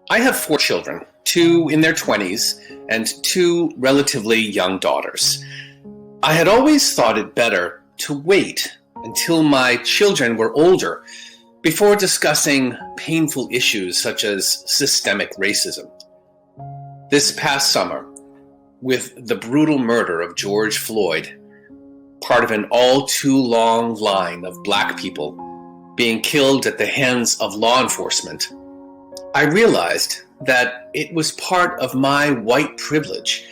I have four children, two in their 20s and two relatively young daughters. I had always thought it better to wait until my children were older before discussing painful issues such as systemic racism. This past summer, with the brutal murder of George Floyd, part of an all too long line of Black people being killed at the hands of law enforcement, I realized that it was part of my white privilege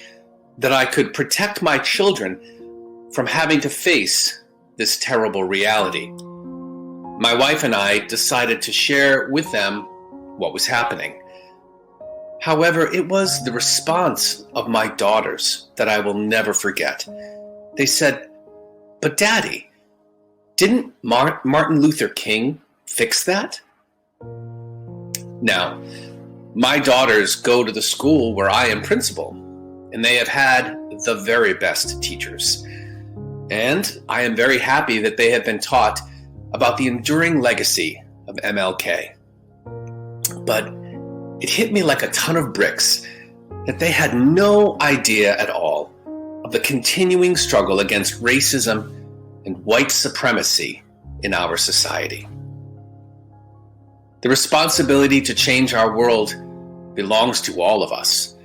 that I could protect my children from having to face this terrible reality. My wife and I decided to share with them what was happening. However, it was the response of my daughters that I will never forget. They said, "But Daddy, didn't Martin Luther King fix that?" Now, my daughters go to the school where I am principal, and they have had the very best teachers. And I am very happy that they have been taught about the enduring legacy of MLK. But it hit me like a ton of bricks that they had no idea at all of the continuing struggle against racism and white supremacy in our society. The responsibility to change our world belongs to all of us,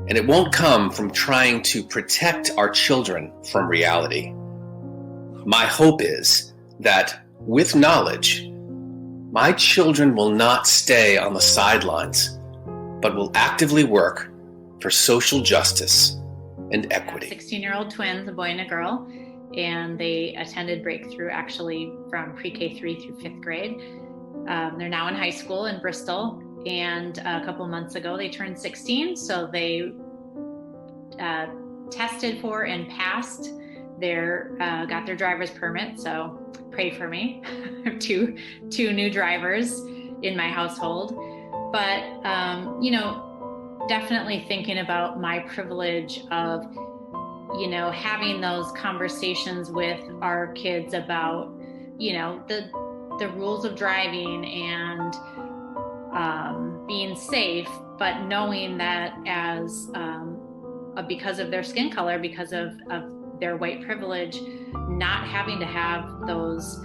and it won't come from trying to protect our children from reality. My hope is that, with knowledge, my children will not stay on the sidelines, but will actively work for social justice and equity. 16-year-old twins, a boy and a girl, and they attended Breakthrough actually from pre-K 3 through 5th grade. They're now in high school in Bristol, and a couple months ago they turned 16, so they tested for and passed got their driver's permit, so pray for me. I have two new drivers in my household, but definitely thinking about my privilege of having those conversations with our kids about the rules of driving and being safe, but knowing that as because of their skin color, because of their white privilege, not having to have those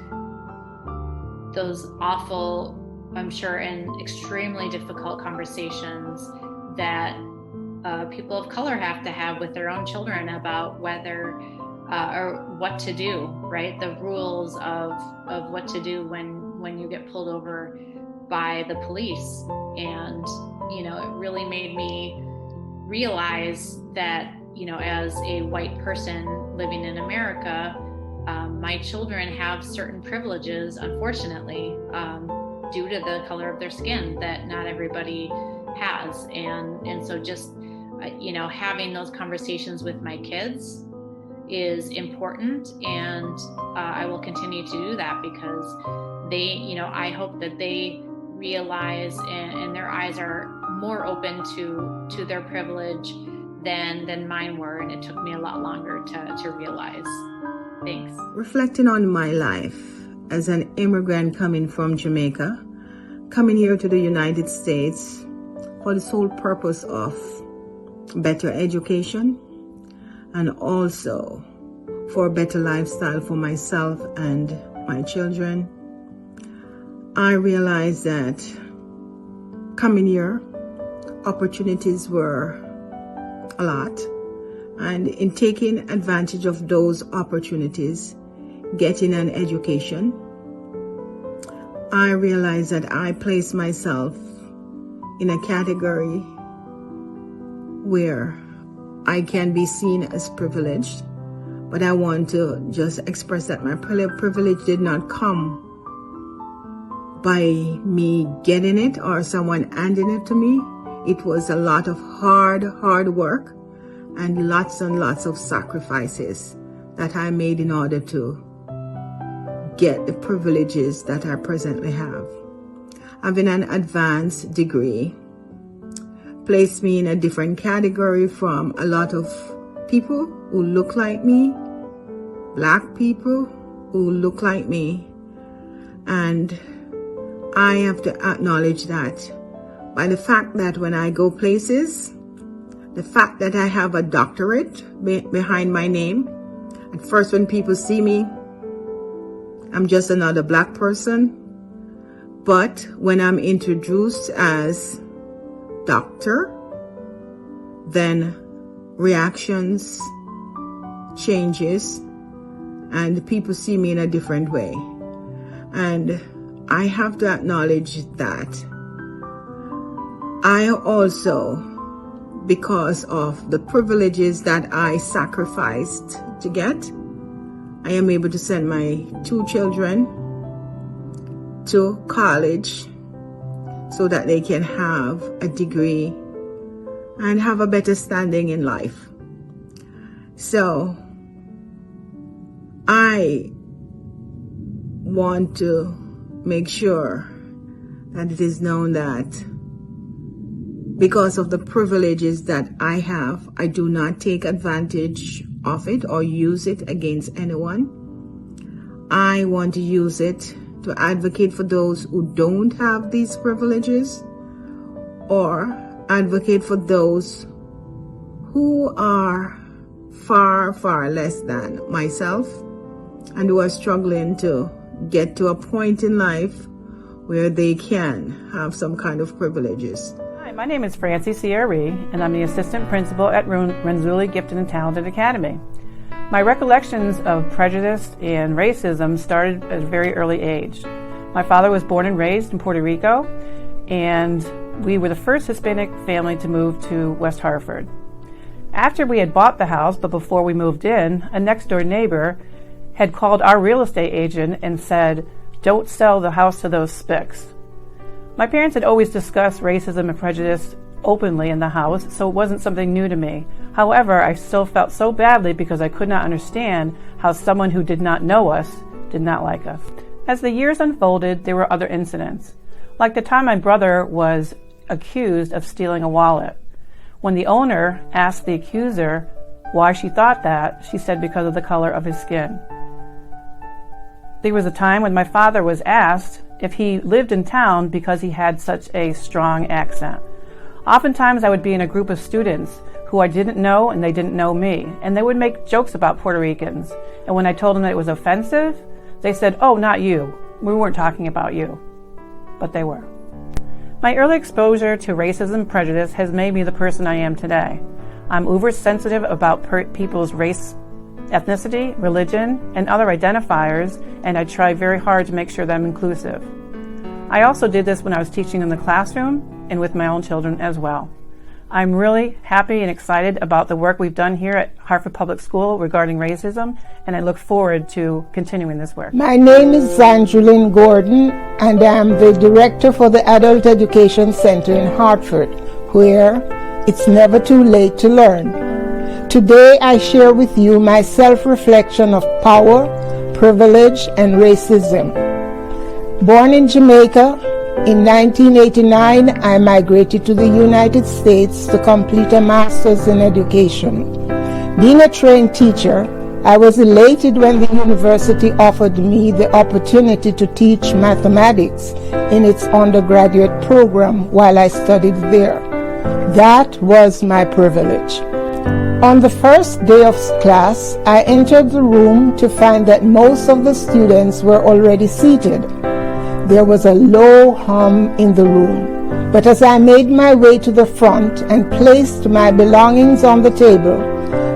awful, I'm sure, and extremely difficult conversations that people of color have to have with their own children about whether or what to do, right? The rules of what to do when you get pulled over by the police. And it really made me realize that as a white person living in America, my children have certain privileges, unfortunately, due to the color of their skin that not everybody has. And so just, having those conversations with my kids is important. And I will continue to do that because they, I hope that they realize and their eyes are more open to their privilege than mine were, and it took me a lot longer to realize. Thanks. Reflecting on my life as an immigrant coming from Jamaica, coming here to the United States for the sole purpose of better education and also for a better lifestyle for myself and my children, I realized that coming here, opportunities were a lot, and in taking advantage of those opportunities, getting an education, I realized that I placed myself in a category where I can be seen as privileged, but I want to just express that my privilege did not come by me getting it or someone handing it to me. It was a lot of hard work and lots of sacrifices that I made in order to get the privileges that I presently have. Having an advanced degree placed me in a different category from a lot of people who look like me, Black people who look like me, and I have to acknowledge that by the fact that when I go places, the fact that I have a doctorate behind my name. At first, when people see me, I'm just another black person. But when I'm introduced as doctor, then reactions changes and people see me in a different way. And I have to acknowledge that I also, because of the privileges that I sacrificed to get, I am able to send my 2 children to college so that they can have a degree and have a better standing in life. So I want to make sure that it is known that because of the privileges that I have, I do not take advantage of it or use it against anyone. I want to use it to advocate for those who don't have these privileges, or advocate for those who are far, far less than myself and who are struggling to get to a point in life where they can have some kind of privileges. Hi, my name is Francie Ciarri, and I'm the assistant principal at Renzulli Gifted and Talented Academy. My recollections of prejudice and racism started at a very early age. My father was born and raised in Puerto Rico, and we were the first Hispanic family to move to West Hartford. After we had bought the house, but before we moved in, a next-door neighbor had called our real estate agent and said, "Don't sell the house to those spics." My parents had always discussed racism and prejudice openly in the house, so it wasn't something new to me. However, I still felt so badly because I could not understand how someone who did not know us did not like us. As the years unfolded, there were other incidents. Like the time my brother was accused of stealing a wallet. When the owner asked the accuser why she thought that, she said because of the color of his skin. There was a time when my father was asked if he lived in town because he had such a strong accent. Oftentimes I would be in a group of students who I didn't know and they didn't know me, and they would make jokes about Puerto Ricans. And when I told them that it was offensive, they said, "Oh, not you. We weren't talking about you." But they were. My early exposure to racism and prejudice has made me the person I am today. I'm oversensitive about people's race, ethnicity, religion, and other identifiers, and I try very hard to make sure that I'm inclusive. I also did this when I was teaching in the classroom and with my own children as well. I'm really happy and excited about the work we've done here at Hartford Public School regarding racism, and I look forward to continuing this work. My name is Zangeline Gordon, and I'm the director for the Adult Education Center in Hartford, where it's never too late to learn. Today I share with you my self-reflection of power, privilege, and racism. Born in Jamaica, in 1989 I migrated to the United States to complete a master's in education. Being a trained teacher, I was elated when the university offered me the opportunity to teach mathematics in its undergraduate program while I studied there. That was my privilege. On the first day of class, I entered the room to find that most of the students were already seated. There was a low hum in the room, but as I made my way to the front and placed my belongings on the table,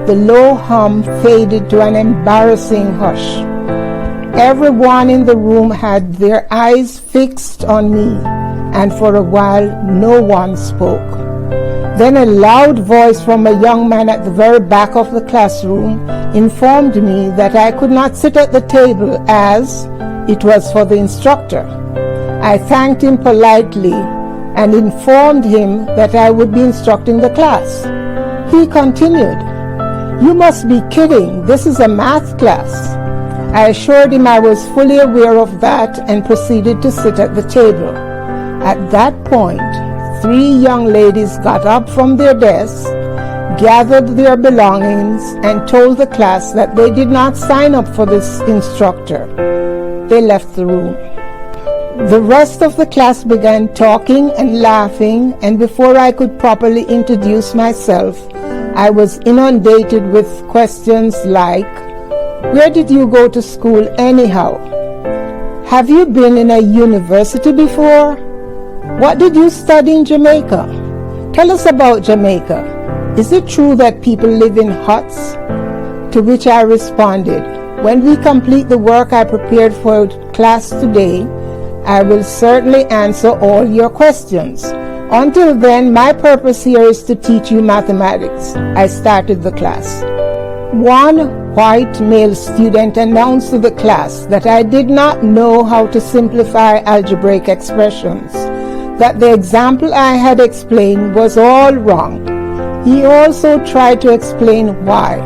the low hum faded to an embarrassing hush. Everyone in the room had their eyes fixed on me, and for a while no one spoke. Then a loud voice from a young man at the very back of the classroom informed me that I could not sit at the table as it was for the instructor. I thanked him politely and informed him that I would be instructing the class. He continued, "You must be kidding, this is a math class." I assured him I was fully aware of that and proceeded to sit at the table. At that point, 3 young ladies got up from their desks, gathered their belongings, and told the class that they did not sign up for this instructor. They left the room. The rest of the class began talking and laughing, and before I could properly introduce myself, I was inundated with questions like, "Where did you go to school anyhow? Have you been in a university before? What did you study in Jamaica? Tell us about Jamaica. Is it true that people live in huts?" To which I responded, "When we complete the work I prepared for class today, I will certainly answer all your questions. Until then, my purpose here is to teach you mathematics." I started the class. One white male student announced to the class that I did not know how to simplify algebraic expressions, that the example I had explained was all wrong. He also tried to explain why.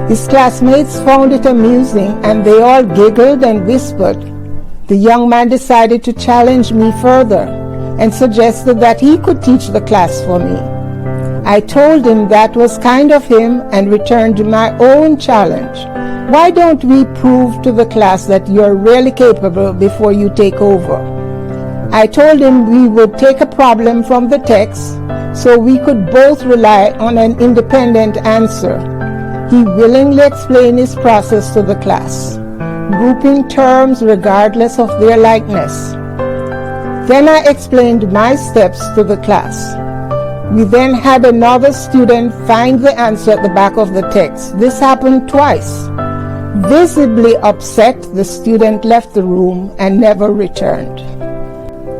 His classmates found it amusing and they all giggled and whispered. The young man decided to challenge me further and suggested that he could teach the class for me. I told him that was kind of him and returned to my own challenge. Why don't we prove to the class that you're really capable before you take over? I told him we would take a problem from the text so we could both rely on an independent answer. He willingly explained his process to the class, grouping terms regardless of their likeness. Then I explained my steps to the class. We then had another student find the answer at the back of the text. This happened twice. Visibly upset, the student left the room and never returned.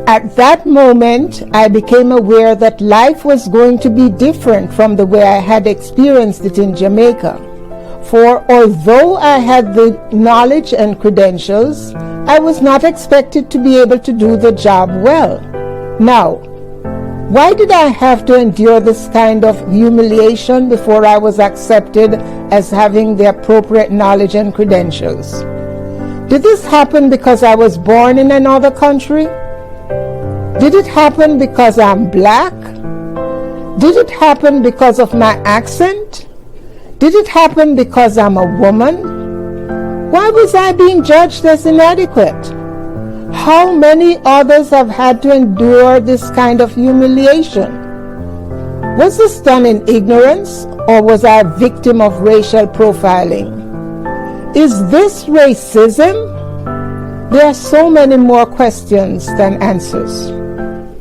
At that moment, I became aware that life was going to be different from the way I had experienced it in Jamaica. For although I had the knowledge and credentials, I was not expected to be able to do the job well. Now, why did I have to endure this kind of humiliation before I was accepted as having the appropriate knowledge and credentials? Did this happen because I was born in another country? Did it happen because I'm black? Did it happen because of my accent? Did it happen because I'm a woman? Why was I being judged as inadequate? How many others have had to endure this kind of humiliation? Was this done in ignorance, or was I a victim of racial profiling? Is this racism? There are so many more questions than answers.